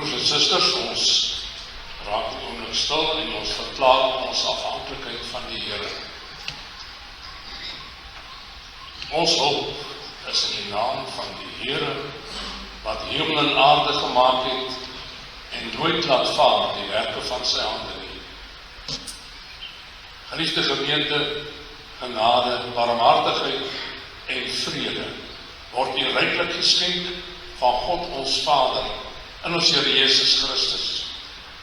Broers en susters, ons raak die oomblik stil en ons verklaar ons afhanklikheid van die Here. Ons hulp is in die naam van die Here, wat hemel en aarde gemaak het, en nooit laat vaar die werke van sy hande nie. Geliefde gemeente, genade, barmhartigheid en vrede word u ryklik geskenk van God ons Vader in ons Here Jesus Christus,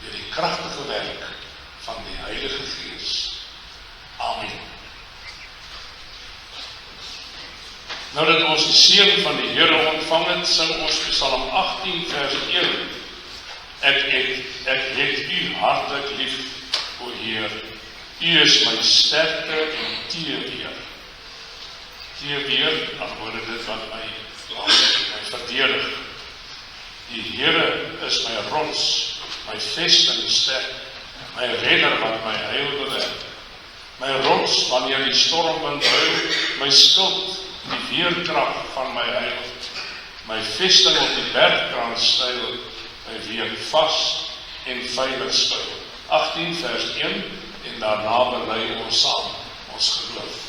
deur die kragtige werk van die Heilige Gees. Amen. Nou dat ons die seën van die Here ontvang het, sing ons Psalm 18 vers 1. Ek het u hartlik lief, o Heer. U is my sterkte en teeweer. Teeweer, antwoorde dit wat my verdedig. Die Here is my rots, my vesting sterk, my redder wat my heil bewerk. My rots wanneer die stormwind huil, my skild, die weerkrag van my heil. My vesting op die bergkrans styl, my weer vas en veilig skuil. 18 vers 1 en daarna bely ons saam ons geloof.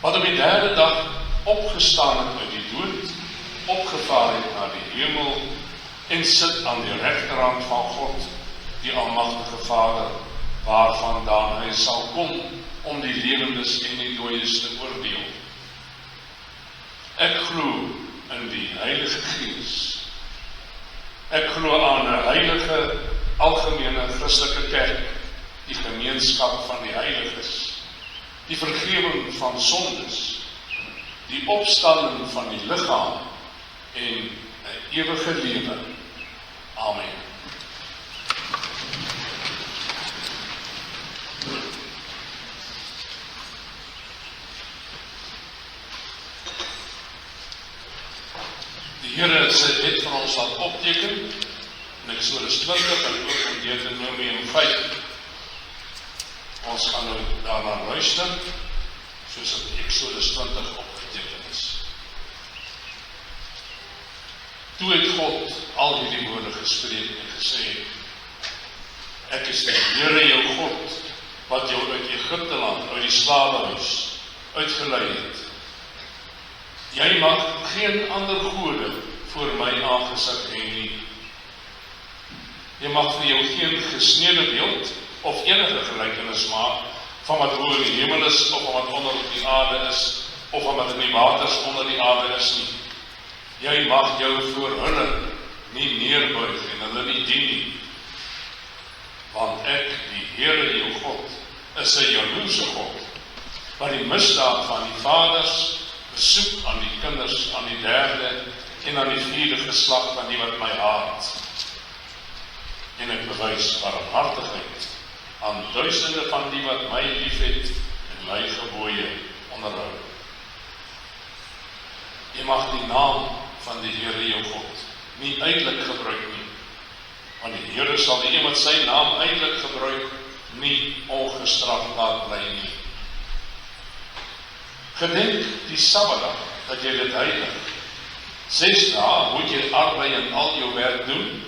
Wat op die derde dag opgestaan het uit die dood, opgevaar het na die hemel en sit aan die regterhand van God, die almagtige Vader, waarvandaan hy sal kom om die lewendes en die dooies te oordeel. Ek glo in die Heilige Gees. Ek glo aan 'n heilige, algemene Christelike kerk, die gemeenskap van die heiliges, die vergewing van sondes, die opstanding van die liggaam en 'n ewige lewe. Amen. Die Here het sy wet vir ons laat opteken in Eksodus 20 en ook in Deuteronomium 5. Ons gaan nou daarna luister, soos in Eksodus 20 opgeteken is. Toe het God al hierdie woorde gespreek en gesê, ek is die Here jou God, wat jou uit Egipte land, uit die slawehuis uitgelei het. Jy mag geen ander gode voor my aangesig hê nie. Jy mag vir jou geen gesneede beeld of enige gelykenis maak van wat hoër in die hemel is, of van wat onder op die aarde is, of van wat in die waters onder die aarde is nie. Jy mag jou voor hulle nie neerbuig en hulle nie dien nie. Want ek, die Here jou God, is 'n jaloerse God, wat die misdaad van die vaders besoek aan die kinders, aan die derde en aan die vierde geslag van die wat my haat. En ek bewys barmhartigheid aan duisende van die wat my liefhet en my gebooie onderhou. Jy mag die naam van die Here jou God nie uitelik gebruik nie, want die Here sal die een wat sy naam uitelik gebruik nie ongestraf laat bly nie. Gedenk die Sabbatdag dat jy dit heilig. 6 dae moet jy arbei en al jou werk doen,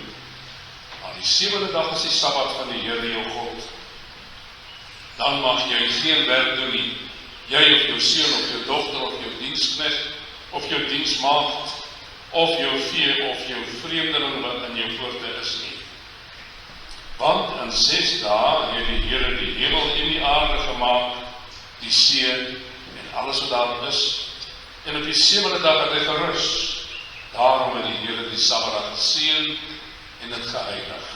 maar die 7de dag is die Sabbat van die Here jou God. Dan mag jy geen werk doen nie, jy of jou seun of jou dogter of jou diensknegt of jou diensmaagd of jou vee of jou vreemdeling wat in jou poorte is nie. Want in 6 dae het die Here die hemel en die aarde gemaak, die see en alles wat daar is, en op die 7de dag het hy gerus. Daarom het die Here die Sabbatdag geseën en dit geheilig.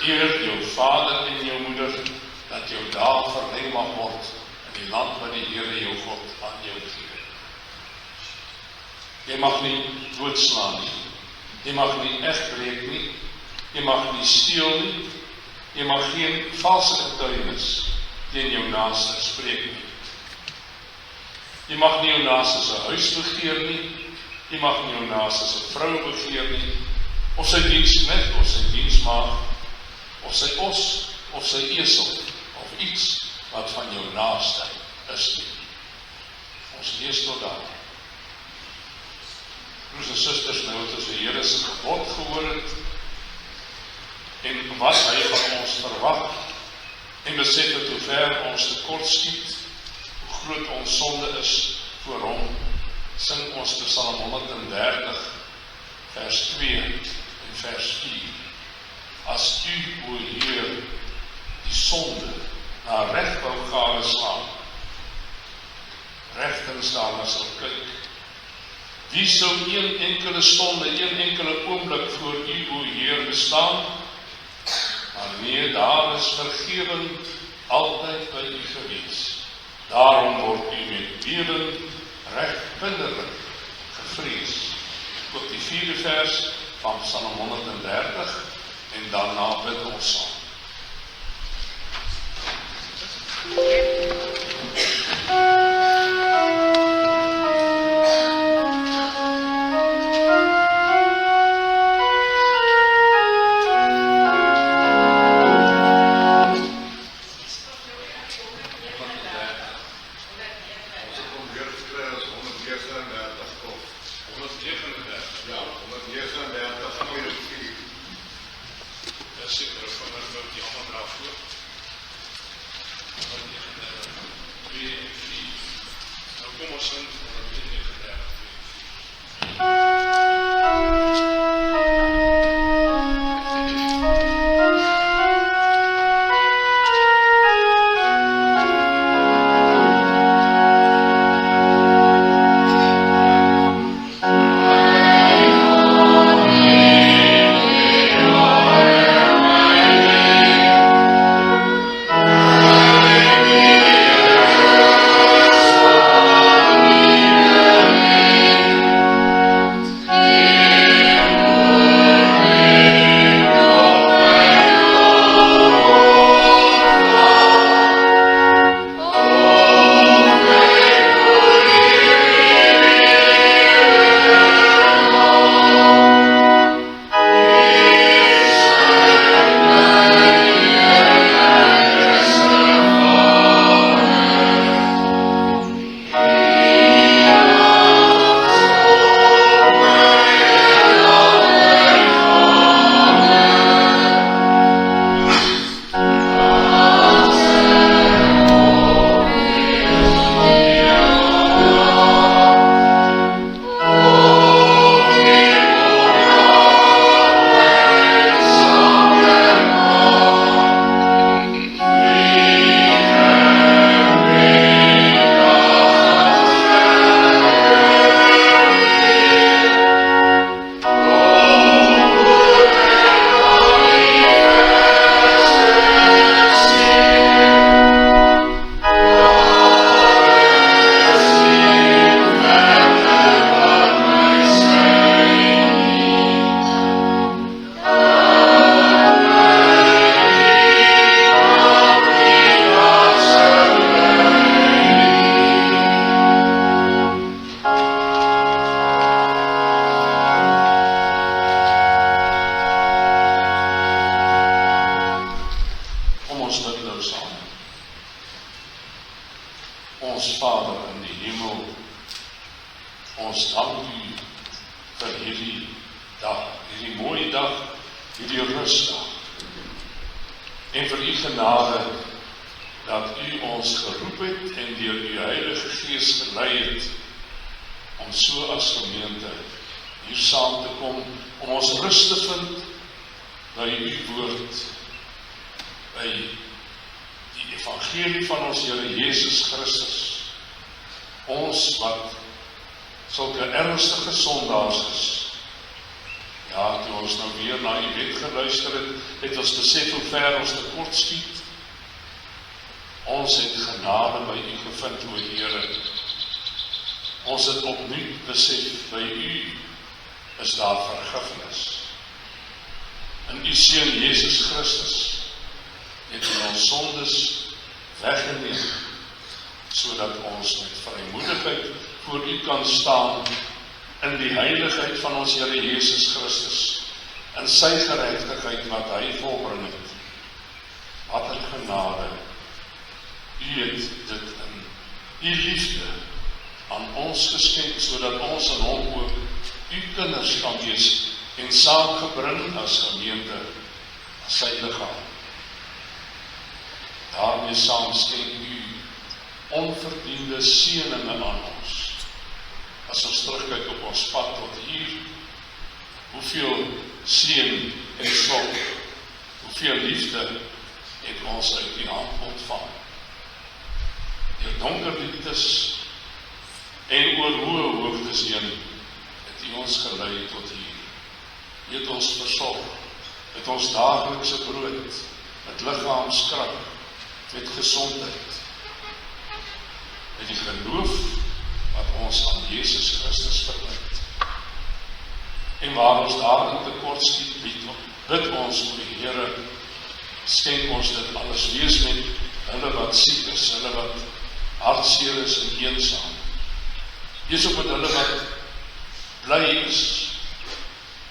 Eer jou vader en jou moeder, dat jou dae verleng mag word in die land wat die Here jou God aan jou gee. Jy mag nie doodslaan nie, jy mag nie egbreek nie, jy mag nie steel nie, jy mag geen valse getuienis teen jou naaste spreek nie. Jy mag nie jou naaste se huis begeer nie, jy mag nie jou naaste se vrou begeer nie, of sy diensknegt, of sy diensmaagd, of sy os, of sy esel, of iets wat van jou naaste is nie. Ons lees tot daar. Broers en susters, nou het ons die Here se gebod gehoor het, en wat hy van ons verwag, en besef het hoe ver ons tekort skiet, hoe groot ons sonde is voor hom, sing ons Psalm 130, vers 2 en vers 4. As u, o Heer, die sonde na reg wou gadeslaan, regtens daarna sal kyk, wie sou een enkele stonde, een enkele oomblik voor u, o Heer, bestaan? Maar nee, daar is vergewen altyd by u gewees. Daarom word u met lewe reg kinderlik gevrees. Tot die 4de vers van Psalm 130 en daarna bid ons saam. ons bid nou saam. Ons Vader in die hemel, ons dank U vir hierdie dag, hierdie mooie dag, hierdie rustdag. En vir U genade, dat U ons geroep het en deur U Heilige Gees gelei het, om so as gemeente hier saam te kom, om ons rus te vind by U woord, by die evangelie van ons Here Jesus Christus, ons wat sulke ernstige sondaars is. Ja, toe ons nou weer na U wet geluister het, het ons besef hoe ver ons tekort skiet. Ons het genade by U gevind, o Here. Ons het opnuut besef, by U is daar vergifnis. In U Seun Jesus Christus het U ons sondes weggeneem, sodat ons met vrymoedigheid voor U kan staan in die heiligheid van ons Here Jesus Christus, in sy geregtigheid wat Hy volbring het. Wat 'n genade. U het dit in U liefde aan ons geskenk, sodat ons in Hom ook U kinders kan wees en saamgebring as gemeente, as sy liggaam. Daarmee saam skenk U onverdiende seëninge aan ons. As ons terugkyk op ons pad tot hier, hoeveel seën en skuld, hoeveel liefde het ons uit U hand ontvang. Deur donker dieptes en oor hoë hoogtes heen, het U ons gelei tot hier. U het ons versorg, met ons daaglikse brood, met liggaamskrag, met gesondheid, met die geloof wat ons aan Jesus Christus verbind. En waar ons daarin tekort skiet, bid ons vir die Here, skenk ons dit alles, wees met hulle wat siek is, hulle wat hartseer is en eensaam. Wees ook met hulle wat bly is,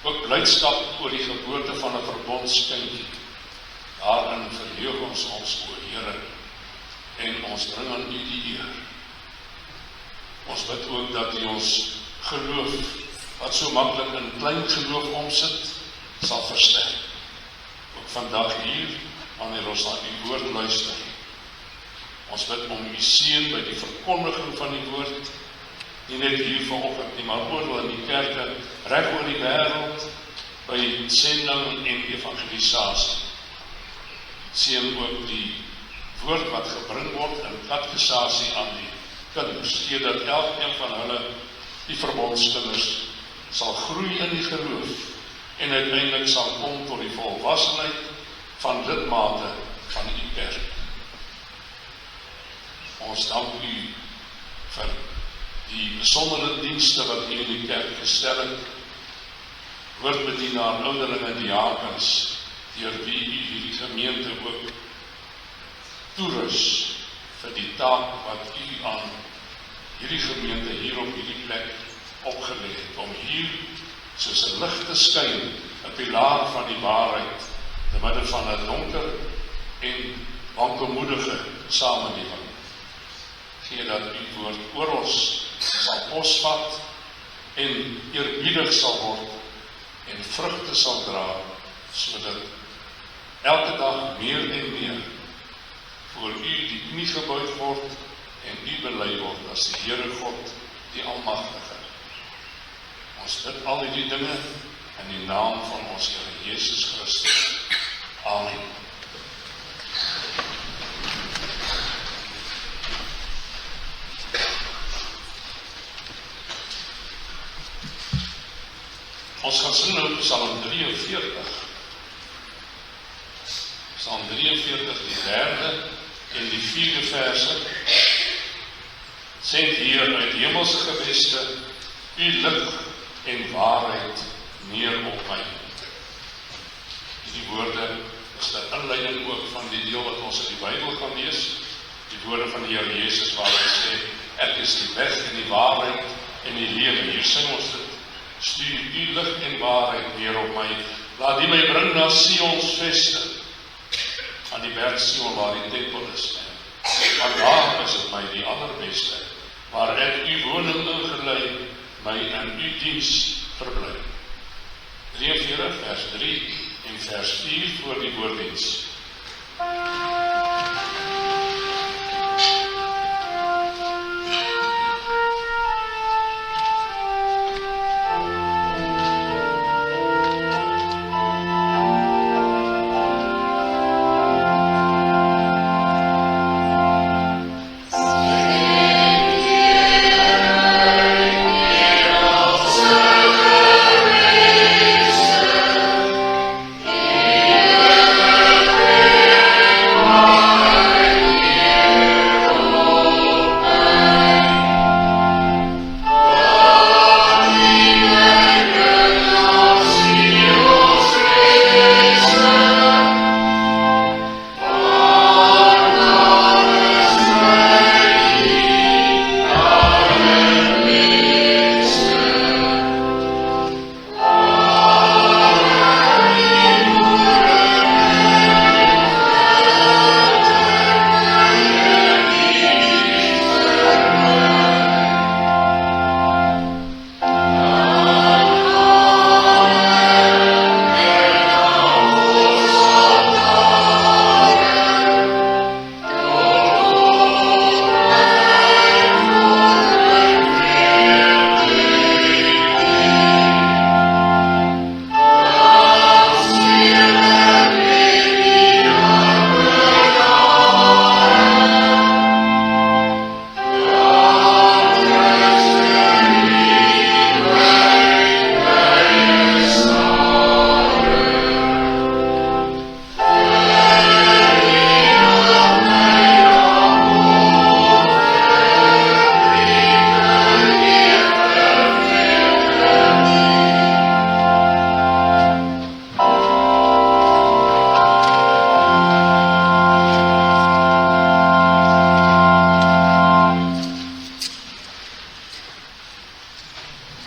ook blydskap oor die geboorte van 'n verbondskindjie. Daarin verheug ons, o Here, en ons bring aan U die eer. Ons bid ook dat U ons geloof, wat so maklik in klein geloof omsit, sal versterk. Ook vandag hier, wanneer ons na U woord luister. Ons bid om U seën by die verkondiging van die woord, nie net hier vanoggend nie, maar ooral in die kerke, reg oor die wêreld, by sending en evangelisasie. Seën ook die woord wat gebring word in katekisasie aan die kinders, gee dat elkeen van hulle, die verbondskinders, sal groei in die geloof en uiteindelik sal kom tot die volwassenheid van lidmate van U kerk. Ons dank U vir die besondere dienste wat U in die kerk gestel het, woordbedienaar, ouderlinge en diakens, deur wie U hierdie gemeente ook toerus vir die taak wat U aan hierdie gemeente hier op hierdie plek opgelê het, om hier soos 'n lig te skyn, 'n pilaar van die waarheid, te midde van 'n donker en wankelmoedige samelewing. Gee dat U woord oor ons sal posvat en eerbiedig sal word en vrugte sal dra, sodat elke dag meer en meer voor U die knie gebuig word en U bely word as die Here God, die Almagtige. Ons bid al die dinge in die naam van ons Here Jesus Christus. Amen. Ons gaan sing nou Psalm 43. Psalm 43, die 3de en die 4de verse. Send hier uit hemelse geweste, U lig en waarheid neer op my. Die woorde is die inleiding ook van die deel wat ons in die Bybel gaan lees, die woorde van die Here Jesus waar hy sê, ek is die weg en die waarheid en die lewe. Hier sing ons dit, stuur U lig en waarheid neer op my, laat die my bring na Sions vesting, aan die berg Sion waar die tempel is. Want daar is het my die allerbeste, waar ek u woning ingelei, my in u diens verbly. 43 vers 3 en vers 4 voor die woorddiens.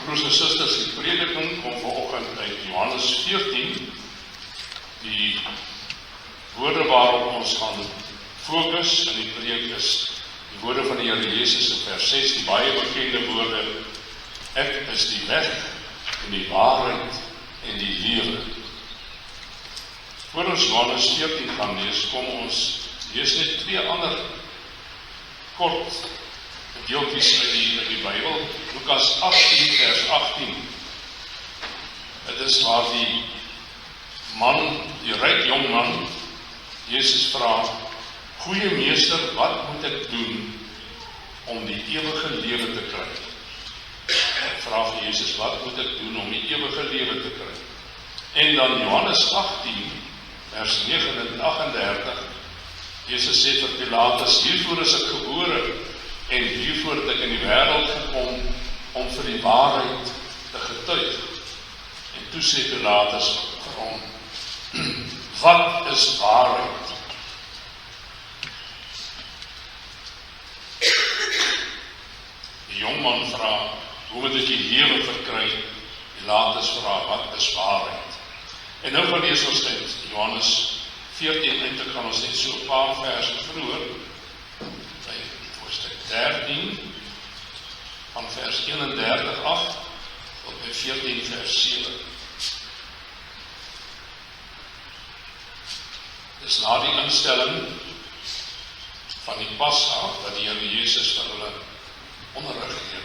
Broers en susters, die prediking kom vanoggend uit Johannes 14, die woorde waarop ons gaan fokus in die preek is die woorde van die Here Jesus in vers 6, die baie bekende woorde: ek is die weg en die waarheid en die lewe. Voor ons Johannes 14 gaan lees, kom ons lees net twee ander kort gedeeltjies uit die Bybel. Lukas 18 vers 18. Dit is waar die man, die ryk jong man, Jesus vra: goeie meester, wat moet ek doen om die ewige lewe te kry? Ek vra vir Jesus, wat moet ek doen om die ewige lewe te kry? En dan Johannes 18 vers 9 en 38. Jesus sê vir Pilatus: hiervoor is ek gebore en hiervoor het ek in die wêreld gekom om vir die waarheid te getuig. En toe sê Pilatus vir hom: wat is waarheid? Die jongman vra: hoe moet ek die lewe verkry? Pilatus vra: wat is waarheid? En nou gaan lees ons uit Johannes 14, eintlik gaan ons net so 'n paar verse vroeër, by hoofstuk 13, van vers 31 af, tot by 14 vers 7. Dis na die instelling van die Pasga, dat die Here Jesus vir hulle onderrig gee.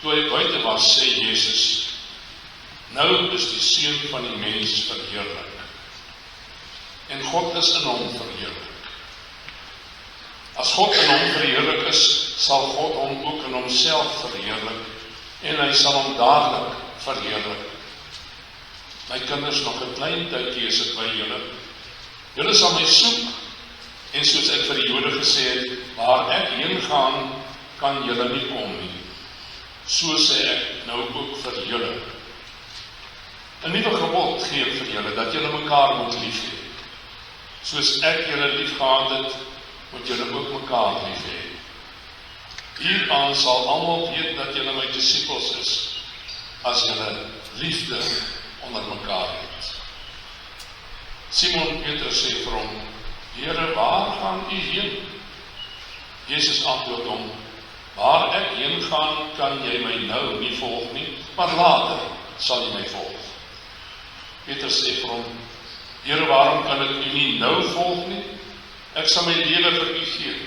Toe hy buite was, sê Jesus: nou is die Seun van die mens verheerlik, en God is in hom verheerlik. As God in hom verheerlik is, sal God hom ook in homself verheerlik, en hy sal hom dadelik verheerlik. My kinders, nog 'n klein tydjie is ek by julle. Julle sal my soek, en soos ek vir die Jode gesê het, waar ek heen gaan, kan julle nie kom nie. So sê ek nou ook vir julle. 'n nuwe gebod gee ek vir julle, dat julle mekaar moet lief hê. Soos ek julle lief gehad het, moet julle ook mekaar lief hê. Hieraan sal almal weet dat julle my disippels is, as julle liefde onder mekaar het. Simon Petrus sê vir hom, Here, waar gaan u heen? Jesus antwoord hom, waar ek heen gaan, kan jy my nou nie volg nie, maar later sal jy my volg. Petrus sê vir hom, Here, waarom kan ek u nie nou volg nie? Ek sal my lewe vir u gee.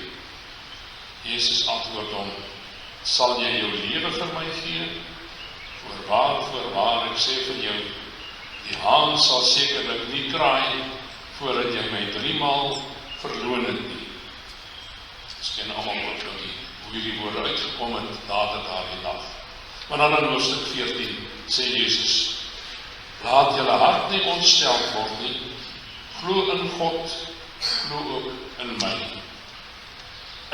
Jesus antwoord hom, sal jy jou lewe vir my gee? Voorwaar, ek sê vir jou, die haan sal sekerlik nie kraai, voordat jy my 3 maal verloon het nie. Ons ken almal ook hoe hierdie woorde uitgekom het later daardie nag. Maar dan in hoofstuk 14 sê Jesus, laat julle hart nie ontsteld word nie, glo in God, glo ook in my.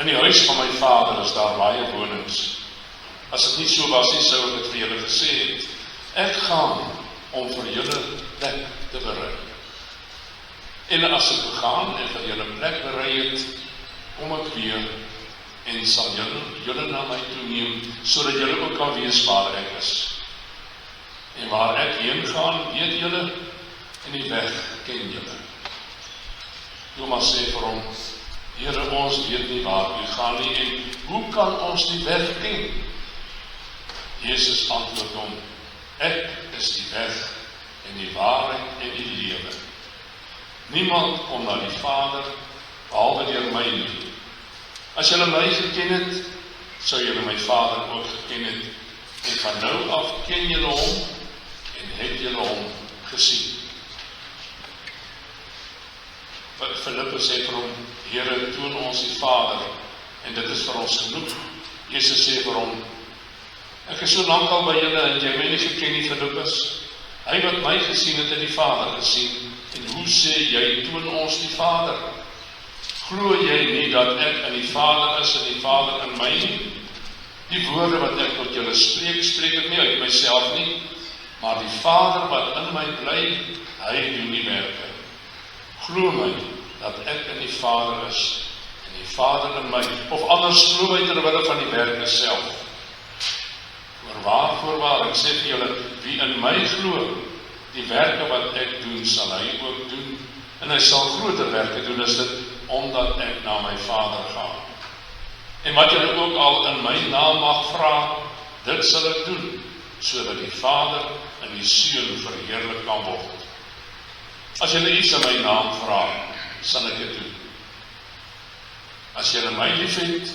In die huis van my Vader is daar baie wonings. As dit nie so was nie, sou ek het vir julle gesê het, ek gaan om vir julle plek te berei. En as ek gegaan en vir julle plek berei het, kom ek weer en sal julle na my toe neem, sodat julle ook kan wees waar ek is. En waar ek heen gaan, weet julle, en die weg ken julle. Thomas sê vir hom, Here, ons weet nie waar u gaan nie, en hoe kan ons die weg ken? Jesus antwoord hom, ek is die weg, en die waarheid en die lewe. Niemand kom na die Vader, behalwe deur my nie. As julle my geken het, sou julle my Vader ook geken het, en van nou af ken julle hom, en het julle hom gesien. Filippus sê vir hom, Here, toon ons die Vader, en dit is vir ons genoeg. Jesus sê vir hom, ek is so lank al by julle, en jy my nie geken nie, Filippus. Hy wat my gesien het, die Vader gesien, en hoe sê jy, toon ons die Vader? Glo jy nie dat ek in die Vader is, en die Vader in my nie? Die woorde wat ek tot julle spreek, spreek ek nie uit myself nie, maar die Vader wat in my bly, hy doen die werke. Glo my, dat ek in die Vader is, en die Vader in my, of anders glo my terwille van die werke self. Voorwaar, ek sê vir julle, wie in my glo, die werke wat ek doen, sal hy ook doen, en hy sal groter werke doen, is dit, omdat ek na my Vader gaan. En wat julle ook al in my naam mag vra, dit sal ek doen, sodat die Vader en die Seun verheerlik kan word. As julle iets in my naam vra, sal ek dit doen. As julle my lief het,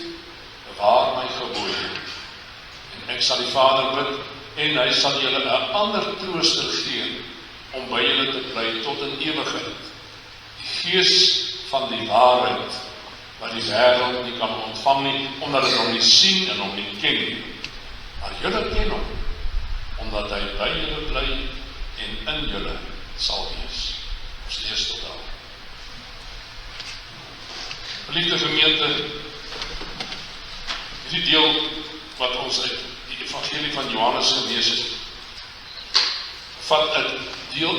bewaar my gebooie. En ek sal die Vader bid, en hy sal julle 'n ander trooster gee, om by julle te bly tot in ewigheid. Die Gees van die waarheid, wat die wêreld nie kan ontvang nie, omdat het hom nie sien en hom nie ken nie. Maar julle ken hom, omdat hy by julle bly en in julle sal wees. Ons lees tot daar. Geliefde gemeente, hierdie deel wat ons uit die evangelie van Johannes gelees het,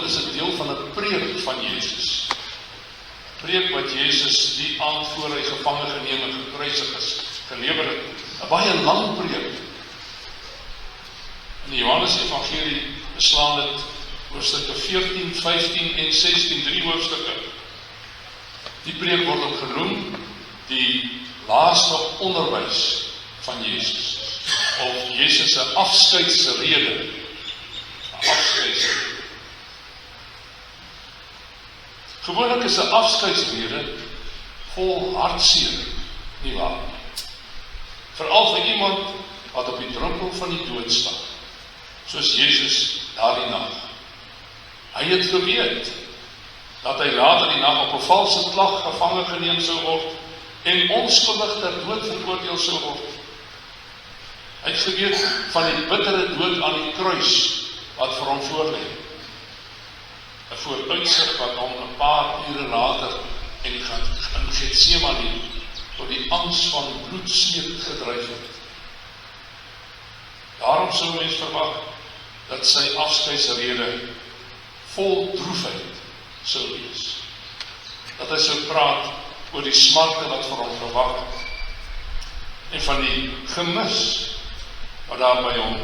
is 'n deel van 'n preek van Jesus. Preek wat Jesus die aand voor hy gevange geneem en gekruisig is, gelewer het. 'n baie lang preek. In die Johannes evangelie beslaan dit hoofstukke 14, 15 en 16, 3 hoofstukke. Die preek word ook genoem die laaste onderwys van Jesus, of Jesus se afskeidsrede. 'n Afskeidsrede. Gewoonlik is 'n afskeidsrede vol hartseer, nie waar nie. Veral vir iemand wat op die drempel van die dood staan, soos Jesus daardie nag. Hy het geweet dat hy later die nag op 'n valse klag gevange geneem sou word en onskuldig ter dood veroordeel sou word. Hy het geweet van die bittere dood aan die kruis wat vir hom voorlê. 'n vooruitsig wat hom 'n paar ure later in Getsemane tot die angs van bloedsweet gedryf het. Daarom sou mens verwag dat sy afskeidsrede vol droefheid sou wees. Dat hy sou praat oor die smarte wat vir hom verwag het en van die gemis wat daar by hom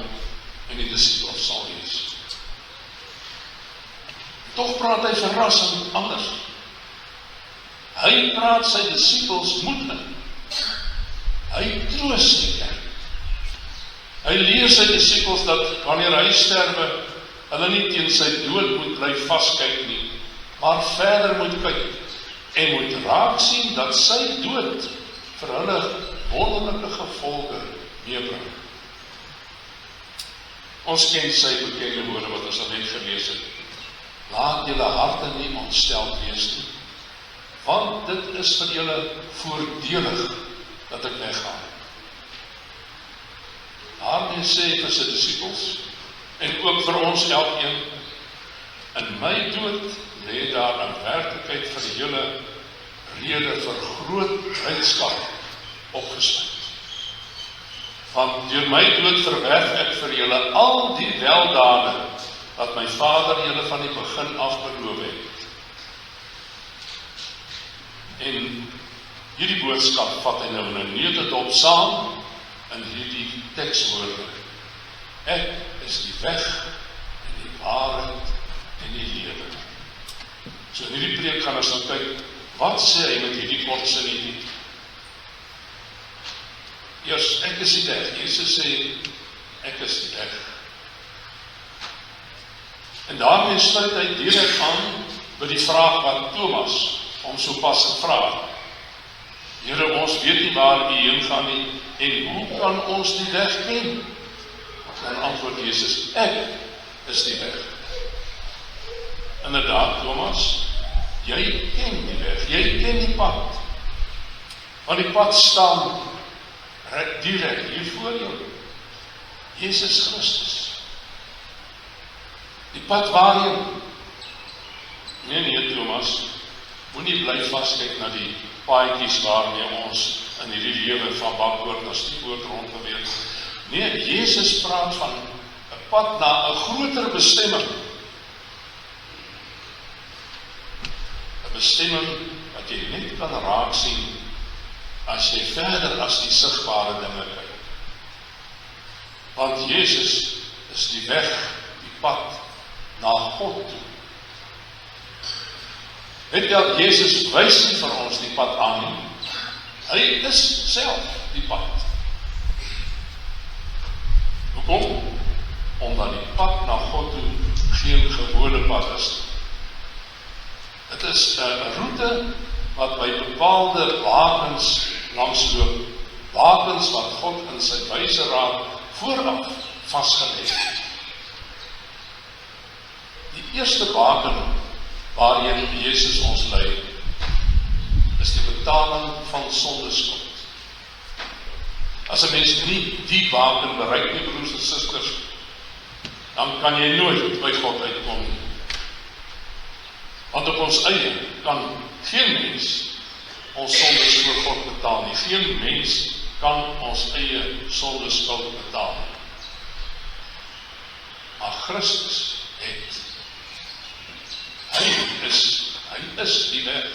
en die disippels sal wees. Tog praat hy verrassend anders. Hy praat sy disippels moed in. Hy troos die kerk. Hy leer sy disippels dat wanneer hy sterwe, hulle nie teen sy dood moet bly vaskyk nie, maar verder moet kyk en moet raak sien dat sy dood vir hulle wonderlike gevolge meebring. Ons ken sy bekende woorde wat ons net gelees het. Laat julle harte nie ontsteld wees nie, want dit is vir julle voordelig dat ek weggaan. Daarmee sê vir sy disippels, en ook vir ons elkeen, in my dood lê daar 'n werklikheid vir julle rede vir groot blydskap opgesluit. Want deur my dood verwerf ek vir julle al die weldade wat my Vader julle van die begin af beloof het. En hierdie boodskap vat hy nou in 'n neutedop saam in hierdie tekswoorde. Ek is die weg en die waarheid en die lewe. So in hierdie preek gaan ons dan kyk, wat sê hy met hierdie kort sinnetjie? Eers, ek is die weg. Jesus sê, ek is die weg. En daarmee sluit hy direk aan by die vraag wat Thomas hom sopas gevra het. Here, ons weet nie waar U heen gaan nie, en hoe kan ons die weg ken? Dan antwoord Jesus, ek is die weg. Inderdaad, Thomas, jy ken die weg, jy ken die pad. Want die pad staan direk hier voor jou. Jesus Christus. Die pad waarheen? Nee, Thomas, moenie bly vaskyk na die paadjies waarmee ons in hierdie lewe van bakboord na stiefboord rondbeweeg. Nee, Jesus praat van 'n pad na 'n groter bestemming. 'n Bestemming wat jy net kan raak sien as jy verder as die sigbare dinge kyk. Want Jesus is die weg, die pad na God toe. Weet jy, Jesus wys nie vir ons die pad aan nie. Hy is self die pad. Hoekom? Omdat die pad na God toe geen gewone pad is. Dit is 'n roete wat by bepaalde wakens langsloop. Wakens wat God in sy wyse raad vooraf vasgelê het. Die eerste waken waarheen Jesus ons lei, is die betaling van sondeskuld. As 'n mens nie die waken bereik nie, broers en susters, dan kan jy nooit by God uitkom nie. Want op ons eie kan geen mens ons sondes voor God betaal nie. Geen mens kan ons eie sondeskuld betaal nie. Maar Christus het. Hy is die weg.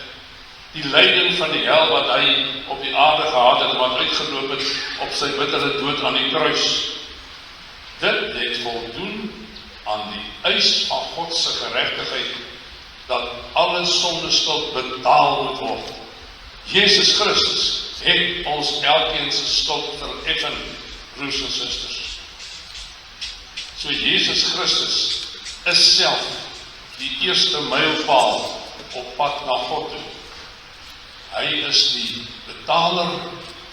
Die lyding van die hel wat hy op die aarde gehad het, wat uitgeloop het op sy bittere dood aan die kruis. Dit het voldoen aan die eis van God se geregtigheid, dat alle sondeskuld betaal moet word. Jesus Christus het ons elkeen se skuld vereffen, broers en susters. So Jezus Christus is self die eerste mylpaal op pad na God toe. Hy is die betaler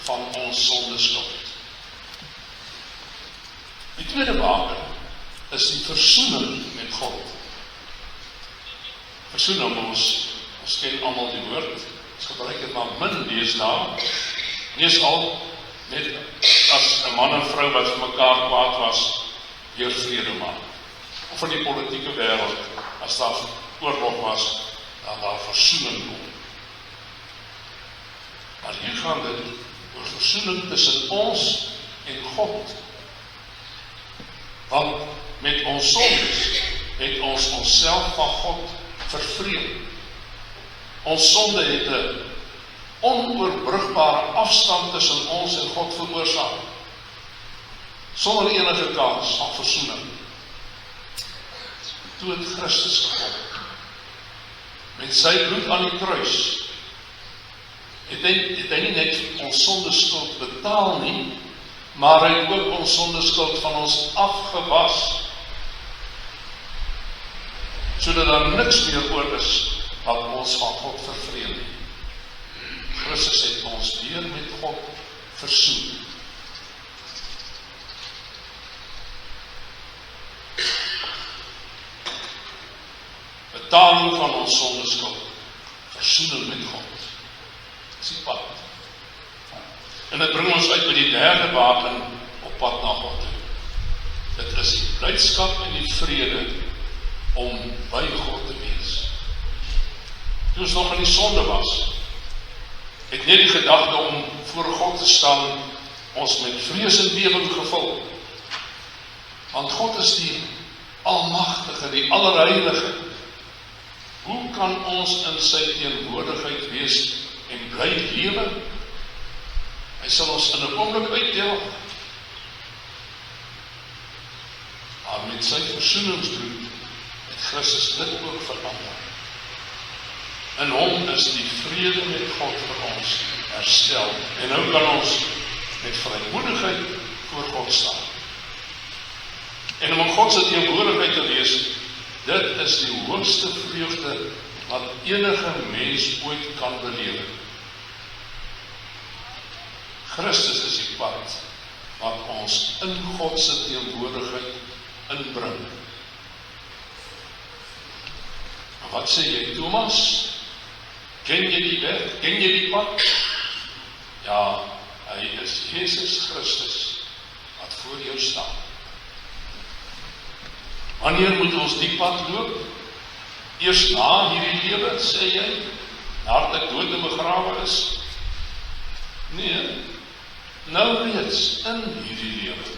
van ons sondeskuld. Die tweede wapen is die versoening met God. Versoening, ons ken almal die woord, ons gebruik het maar min deesdae. Mees al, net as 'n man en vrou wat vir mekaar kwaad was, weer vrede maak. Of in die politieke wêreld, as daar oorlog was, dan daar versoening kom. Maar hier gaan dit oor versoening tussen ons en God. Want met ons sondes het ons onsself van God vervreem. Ons sonde het 'n onoorbrigbare afstand tussen ons en God veroorsaak, sonder enige kans van versoening. Toe het Christus gekom met sy bloed aan die kruis, het hy nie net ons sondeskuld betaal nie, maar hy het ook ons sondeskuld van ons afgewas, sodat daar niks meer oor is wat ons van God vervreem nie. Christus het ons weer met God versoen. Betaling van ons sondeskuld, versoening met God. Dis die pad. En dit bring ons uit by die derde baken op pad na God toe. Dit is die blydskap en die vrede om by God te wees. Toe ons nog in die sonde was, het net die gedagte om voor God te staan ons met vrees en bewering gevul. Want God is die almagtige, die allerheilige. Hoe kan ons in sy teenwoordigheid wees en bly lewe? Hy sal ons in 'n oomblik uitdeel. Maar met sy versoeningsbloed het Christus dit ook verander. In hom is die vrede met God vir ons herstel. En nou kan ons met vrymoedigheid voor God staan. En om in God se teenwoordigheid te wees, dit is die hoogste vreugde wat enige mens ooit kan beleef. Christus is die pad wat ons in God se teenwoordigheid inbring. Maar wat sê jy, Thomas? Ken jy die weg? Ken jy die pad? Ja, hy is Jesus Christus wat voor jou staan. Wanneer moet ons die pad loop? Eers na hierdie lewe, sê jy, nadat ek dood en begrawe is? Nee, nou reeds in hierdie lewe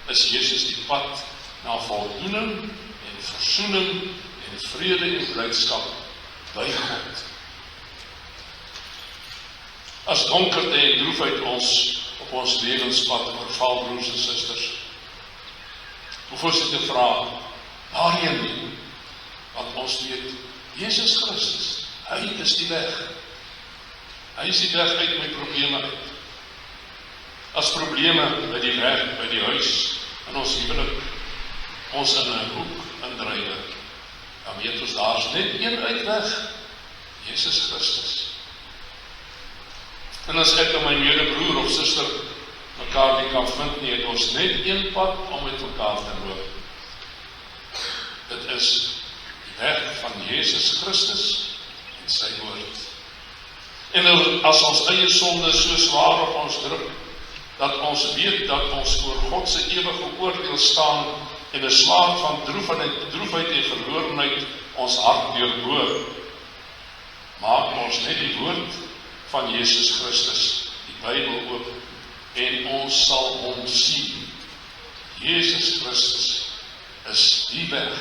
is Jesus die pad na voldoening en versoening en vrede en blydskap by God. As donkerte en droefheid ons op ons lewenspad oorval, broers en susters, hoef ons dit te vra, waarheen nie? Want ons weet, Jesus Christus, hy is die weg. Hy is die weg uit my probleme uit. As probleme by die werk, by die huis, in ons huwelik, ons in 'n hoek indrywe, dan weet ons, daar is net een uitweg, Jesus Christus. En as ek en my medebroer of suster mekaar nie kan vind nie, het ons net een pad om met mekaar te loop. Dit is die weg van Jesus Christus en sy woord. En as ons eie sonde so swaar op ons druk, dat ons weet dat ons voor God se ewige oordeel staan en 'n smaak van droefheid en verlorenheid ons hart deurboor, maak ons net die woord van Jesus Christus, die Bybel oop, en ons sal hom sien. Jesus Christus is die weg,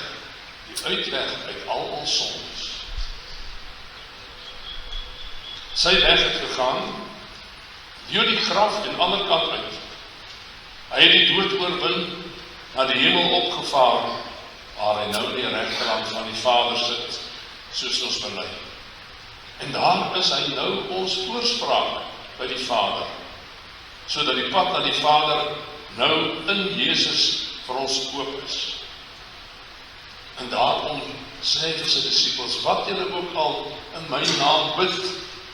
die uitweg uit al ons sondes. Sy weg het gegaan deur die graf en ander kant uit. Hy het die dood oorwin, na die hemel opgevaar, waar hy nou in die regterhand van die Vader sit, soos ons bely. En daar is hy nou ons voorspraak by die Vader, sodat die pad na die Vader nou in Jesus vir ons oop is. En daarom sê hy vir sy disippels, wat julle ook al in my naam bid,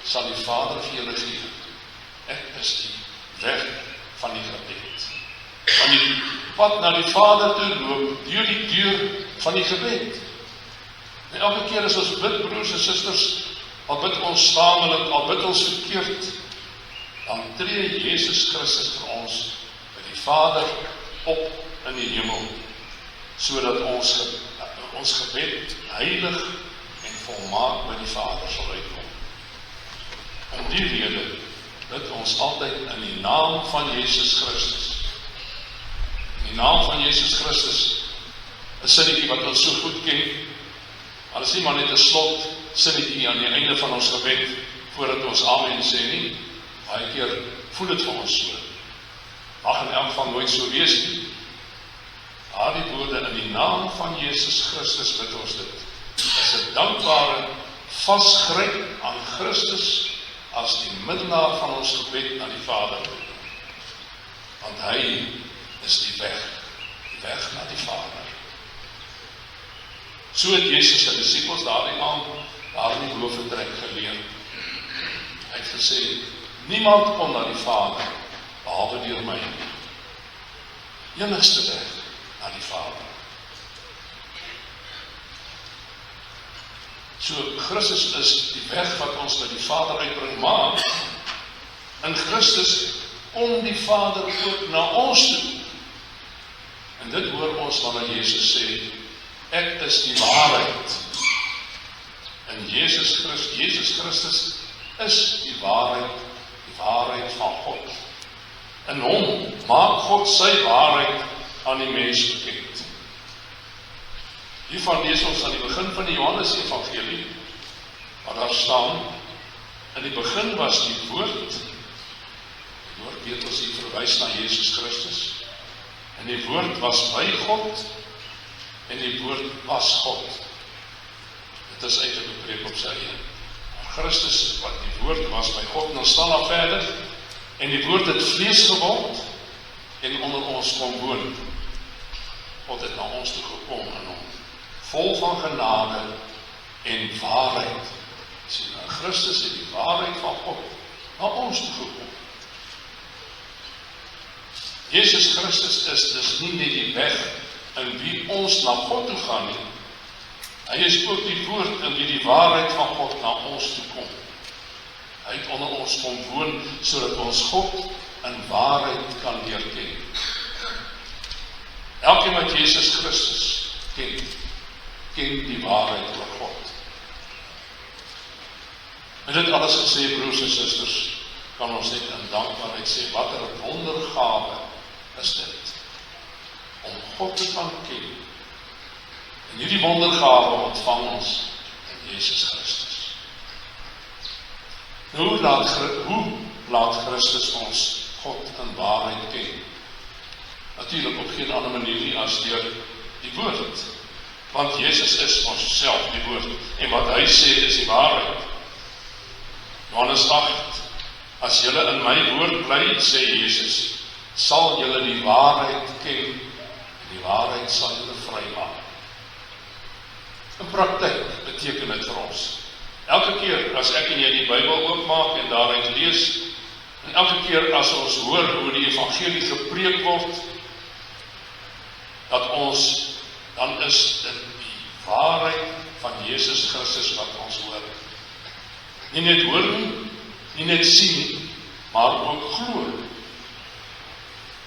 sal die Vader vir julle gee. Ek is die weg van die gebed. Van die pad na die Vader toe loop, deur die deur van die gebed. En elke keer as ons bid, broers en susters, al bid ons stamelik, al bid ons verkeerd, dan tree Jesus Christus vir ons by die Vader op in die hemel, sodat ons gebed heilig en volmaak by die Vader sal uitkom. Om die rede bid ons altyd in die naam van Jesus Christus. In die naam van Jesus Christus, 'n sinnetjie wat ons so goed ken, maar is nie maar net 'n slot sinnetjie aan die einde van ons gebed, voordat ons amen sê nie. Baie keer voel dit vir ons so. Mag in elk geval nooit so wees nie. Daardie woorde, in die naam van Jesus Christus bid ons dit. is 'n dankbare vasgryp aan Christus as die middelaar van ons gebed na die Vader toe. Want hy is die weg na die Vader. So het Jesus sy disippels daardie aand daar in die boefretrek geleer. Hy het gesê, niemand kom na die Vader behalwe deur my. Enigste weg na die Vader. So Christus is die weg wat ons by die Vader uitbring, maar in Christus kom die Vader ook na ons toe. En dit hoor ons wanneer Jesus sê, ek is die waarheid. En Jesus Christus is die waarheid van God. In hom maak God sy waarheid aan die mens bekend. Hiervan lees ons aan die begin van die Johannes Evangelie, waar daar staan, in die begin was die woord weet ons hier verwys na Jesus Christus, en die woord was by God, en die woord was God. Dit is eintlik 'n preek op sy eie. Christus, wat die woord was by God, en dan staan daar verder, en die woord het vlees geword, en onder ons kom woon. God het na ons toe gekom in hom, vol van genade en waarheid. Sien, Christus het die waarheid van God na ons toe gekom. Jesus Christus is dus nie net die weg in wie ons na God toe gaan nie. Hy is ook die woord in wie die waarheid van God na ons toe kom. Hy het onder ons kom woon, sodat ons God in waarheid kan leer ken. Elkeen wat Jesus Christus ken die waarheid oor God. En dit alles gesê, broers en susters, kan ons net in dankbaarheid sê, wat 'n wondergawe is dit, om God te kan ken. En hierdie wondergawe ontvang ons in Jesus Christus. Hoe laat Christus ons God in waarheid ken? Natuurlijk op geen ander manier nie as deur die woord. Want Jesus is ons self die woord. En wat hy sê is die waarheid. Johannes 8, as julle in my woord bly, sê Jesus, sal julle die waarheid ken, en die waarheid sal julle vrymaak. In praktyk beteken dit vir ons. Elke keer as ek en jy die Bybel oopmaak en daaruit lees, en elke keer as ons hoor hoe die evangelie gepreek word, dat ons, dan is dit die waarheid van Jesus Christus wat ons hoor. Nie net hoor nie net sien, maar ook glo.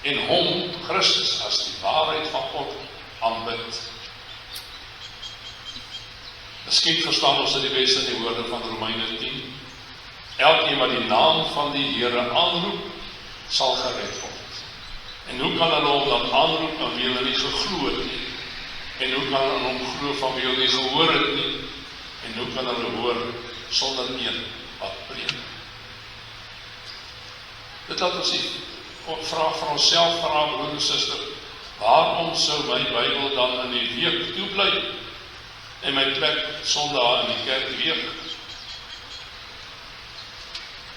En hom, Christus, as die waarheid van God aanbid. Miskien verstaan ons dit die beste in die woorde van Romeine 10. Elkeen wat die naam van die Here aanroep, sal gered word. En hoe kan hulle hom dan aanroep van wie hulle nie geglo het nie? En hoe kan hulle hom glo van wie hulle nie gehoor het nie? En hoe kan hulle hoor sonder een wat preek? Dit laat ons die vraag van onsself vra, broer en suster, waarom sou my Bybel dan in die week toe bly en my plek Sondag in die kerk week?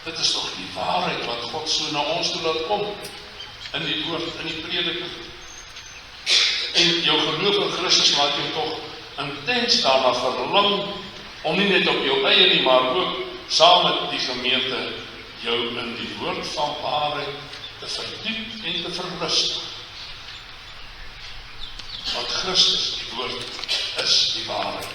Dit is toch die waarheid wat God so na ons toe laat kom, in die woord, in die prediking. En jou geloof in Christus laat jou toch intens daarna verlang, om nie net op jou eie nie, maar ook saam met die gemeente, jou in die woord van waarheid te verdiep en te verrustig. Want Christus, die woord, is die waarheid.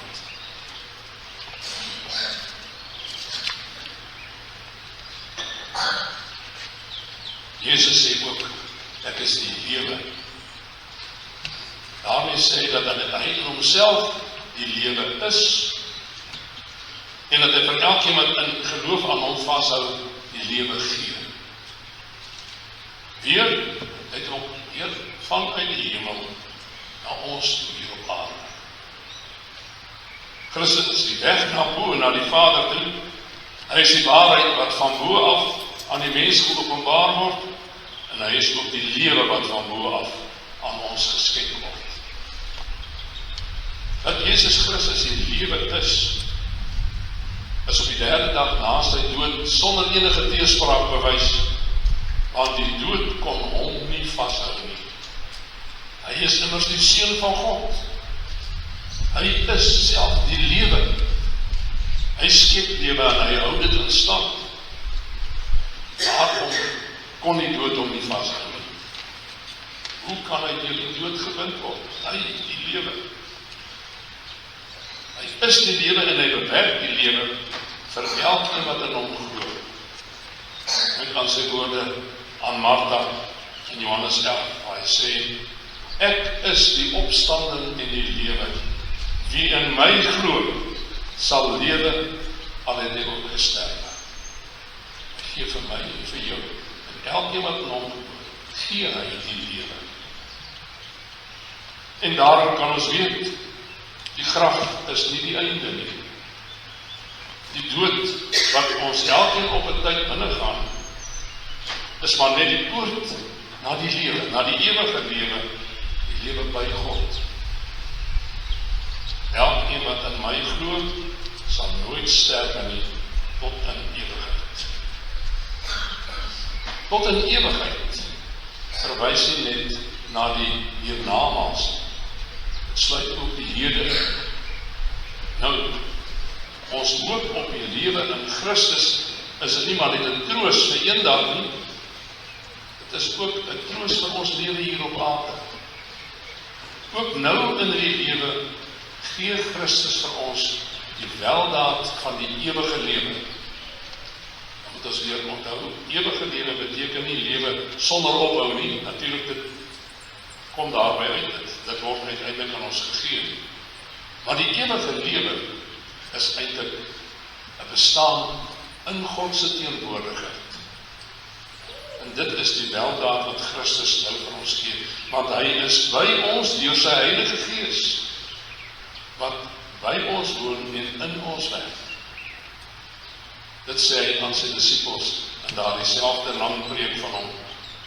Jesus sê ook, ek is die lewe. Daarmee sê dat hy in homself die lewe is, en dat hy vir elkeen wat in geloof aan hom vashou, die lewe gee. Weer het hom weer vanuit die hemel na ons toe hier op aarde. Christus is die weg na bo, na die Vader toe. Hy is die waarheid wat van bo af aan die mens geopenbaar word, en hy is ook die lewe wat van bo af aan ons geskenk word. dat Jesus Christus die lewe is op die derde dag na sy dood sonder enige teespraak bewys, want die dood kon hom nie vashou nie. Hy is immers die Seun van God. Hy is self die lewe. Hy skep lewe en hy hou dit in stand. Waarom kon die dood hom nie vashou nie? Hoe kan hy deur die dood gewind word? Hy die lewe. Hy is die lewe en hy bewerk die lewe vir elkeen wat in hom glo. Met aan sy woorde aan Martha in Johannes 11, waar hy sê, ek is die opstanding en die lewe. Wie in my glo, sal lewe al het hy ook gesterwe. Hy gee vir my en vir jou, en elkeen wat in hom glo, gee hy die lewe. En daarom kan ons weet, die graf is nie die einde nie. Die dood wat ons elkeen op 'n tyd binnegaan, is maar net die poort na die lewe, na die ewige lewe, die lewe by God. Elkeen wat in my glo, sal nooit sterwe nie, tot in ewigheid. Tot in ewigheid verwys hy net na die hiernamaals. Dit sluit ook die hede. Nou, ons hoop op die lewe in Christus is dit nie maar net 'n troos vir eendag nie. Dit is ook 'n troos vir ons lewe hier op aarde. Ook nou in die lewe gee Christus vir ons die weldaad van die ewige lewe. Dan moet ons weer onthou, ewige lewe beteken nie lewe sonder ophou nie. Natuurlik, dit kom daarby uit. Dit word uiteindelik aan ons gegee. Maar die ewige lewe is eintlik 'n bestaan in God se teenwoordigheid. En dit is die weldaad wat Christus nou vir ons gee, want hy is by ons deur sy Heilige Gees, wat by ons woon en in ons werk. Dit sê hy aan sy disippels in daardie selfde lang preek van hom.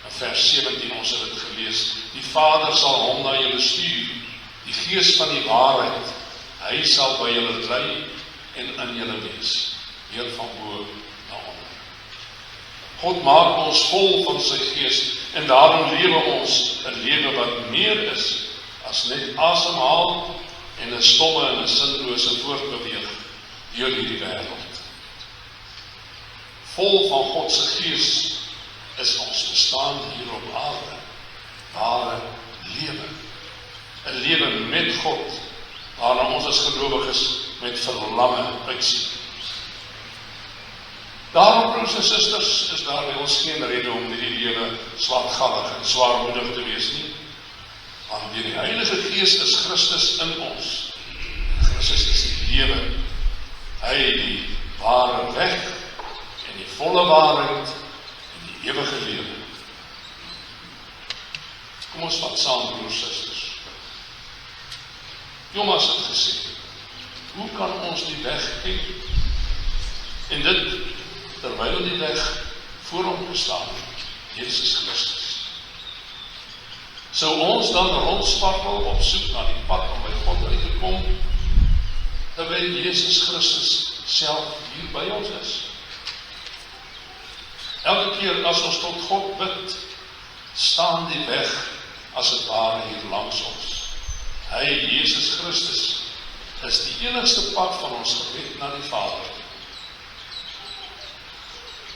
In vers 17 ons het dit gelees. Die Vader sal hom na julle stuur, die Gees van die waarheid. Hy sal by julle bly en in julle wees. Weer van bo na onder. God maak ons vol van sy Gees en daarom lewe ons 'n lewe wat meer is as net asemhaal en 'n stomme en 'n sinlose voortbeweeg deur hierdie wêreld. Vol van God se Gees is ons bestaan hier op aarde, ware lewe. 'n lewe met God, waarna ons as gelowiges met verlange uitsien. Daarom, broers en susters, is daar by ons geen rede om hierdie lewe swartgallig en zwaarmoedig te wees nie. Want deur die Heilige Gees is Christus in ons. En Christus is die lewe. Hy die ware weg en die volle waarheid en die ewige lewe. Kom ons vat saam, broers en susters. Jonas het gesê, hoe kan ons die weg ken? En dit terwyl die weg voor hom gestaan het, Jesus Christus. Sou ons dan rondspartel op soek na die pad om by God uit te kom, terwyl Jesus Christus self hier by ons is? Elke keer as ons tot God bid, staan die weg as het ware hier langs ons. Hy, Jesus Christus, is die enigste pad van ons gebed na die Vader.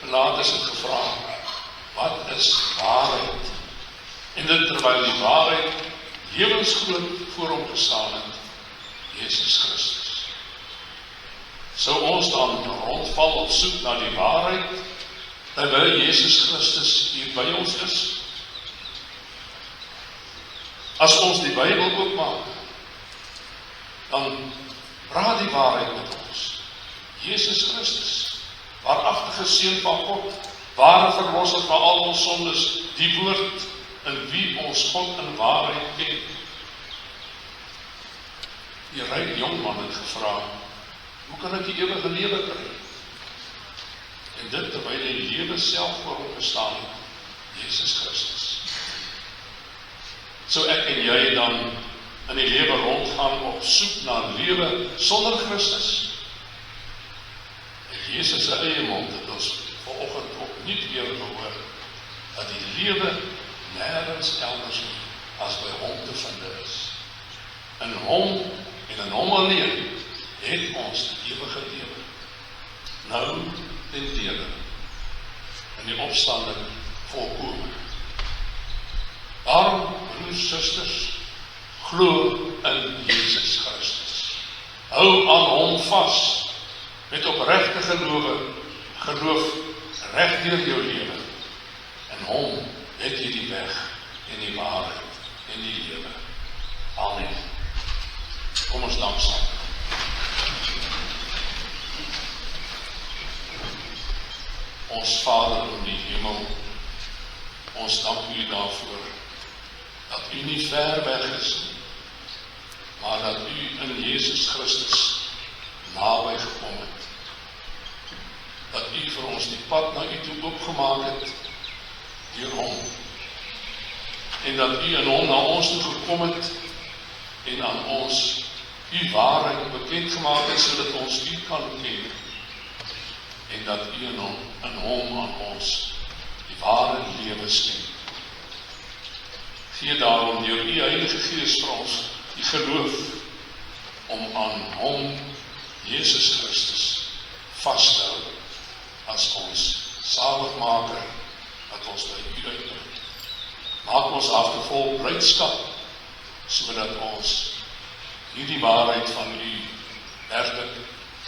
En later is het gevra, wat is waarheid? En dit terwyl die waarheid lewensgroot voor hom gestaan het, Jesus Christus. Sou ons dan rondval op soek na die waarheid, terwyl Jesus Christus hier by ons is? As ons die Bybel oopmaak, dan praat die waarheid met ons. Jesus Christus, waaragtige Seun van God, ware verlosser van al ons sondes, die woord in wie ons God in waarheid ken. Die ryk jongman het gevra, hoe kan ek die ewige lewe kry? En dit terwyl die lewe self voor hom gestaan het, Jesus Christus. So ek en jy dan in die lewe rondgaan op soek na lewe sonder Christus. Jesus se eie mond het ons vanoggend opnuut weer gehoor dat die lewe nêrens elders as by hom te vind is. In hom en in hom alleen het ons die ewige lewe. Nou ten dele in die opstanding volkome. Daarom, broers, susters, glo in Jesus Christus. Hou aan hom vas. Met opregte geloof reg deur jou lewe. In hom het jy die weg en die waarheid en die lewe. Amen. Kom ons dank saam. Ons Vader in die hemel, ons dank u daarvoor dat u nie ver weg is, maar dat u in Jesus Christus naby gekom het. Dat u vir ons die pad na u toe oopgemaak het deur hom. En dat u in hom na ons toe gekom het en aan ons u waarheid bekend gemaak het sodat ons u kan ken. En dat u in hom aan ons die ware lewe skenk. Gee daarom deur u Heilige Gees vir ons die geloof om aan hom Jesus Christus vas te hou as ons saligmaker wat ons by u uitnooi. Maak ons harte vol blydskap sodat ons hierdie waarheid van u werklik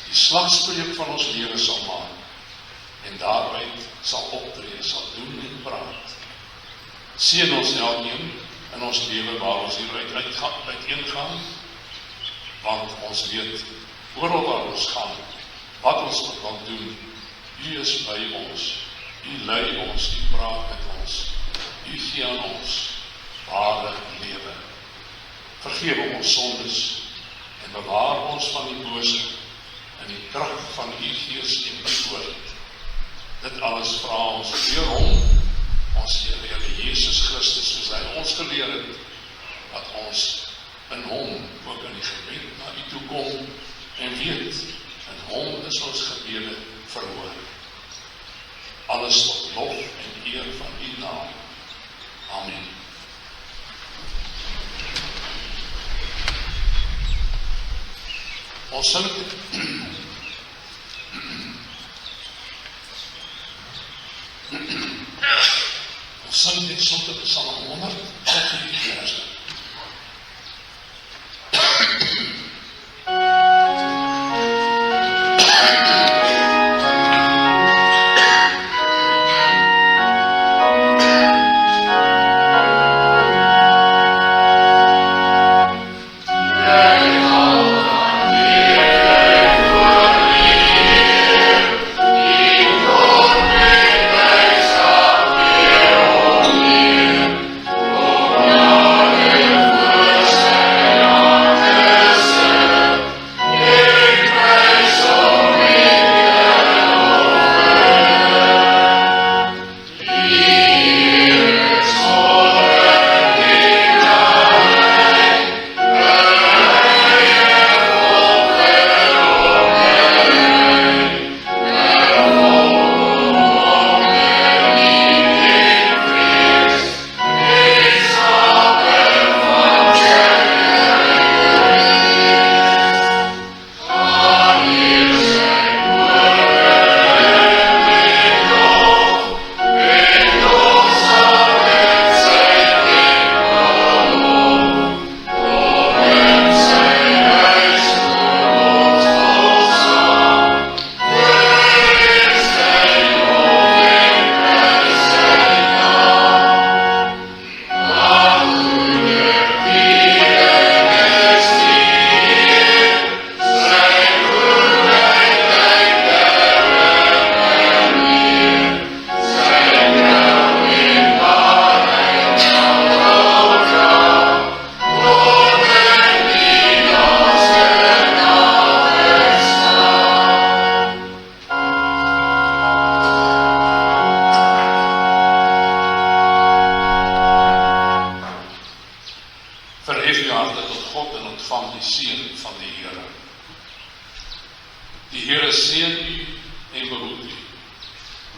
die slagspreuk van ons lewe sal maak en daaruit sal optree, sal doen en praat. Seën ons elkeen in ons lewe waar ons hieruit uiteengaan, want ons weet oral waar ons gaan, wat ons ook kan doen, u is by ons, u lei ons, u praat met ons, u gee aan ons ware lewe. Vergewe ons sondes en bewaar ons van die bose in die krag van u Gees en u woord. Dit alles vra ons deur hom, ons Here Jesus Christus, soos hy ons geleer het, dat ons in hom ook in die gebed na u toe kom en weet, in hom is ons gebede verhoor. Alles tot lof en eer van u naam. Amen. Ons sing dit slotte Psalm 100, 14 verse. Amen.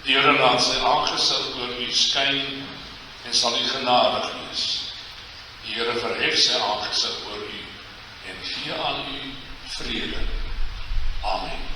Die Here laat sy aangesig oor u skyn en sal u genadig wees. Die Here verhef sy aangesig oor u en gee aan u vrede. Amen.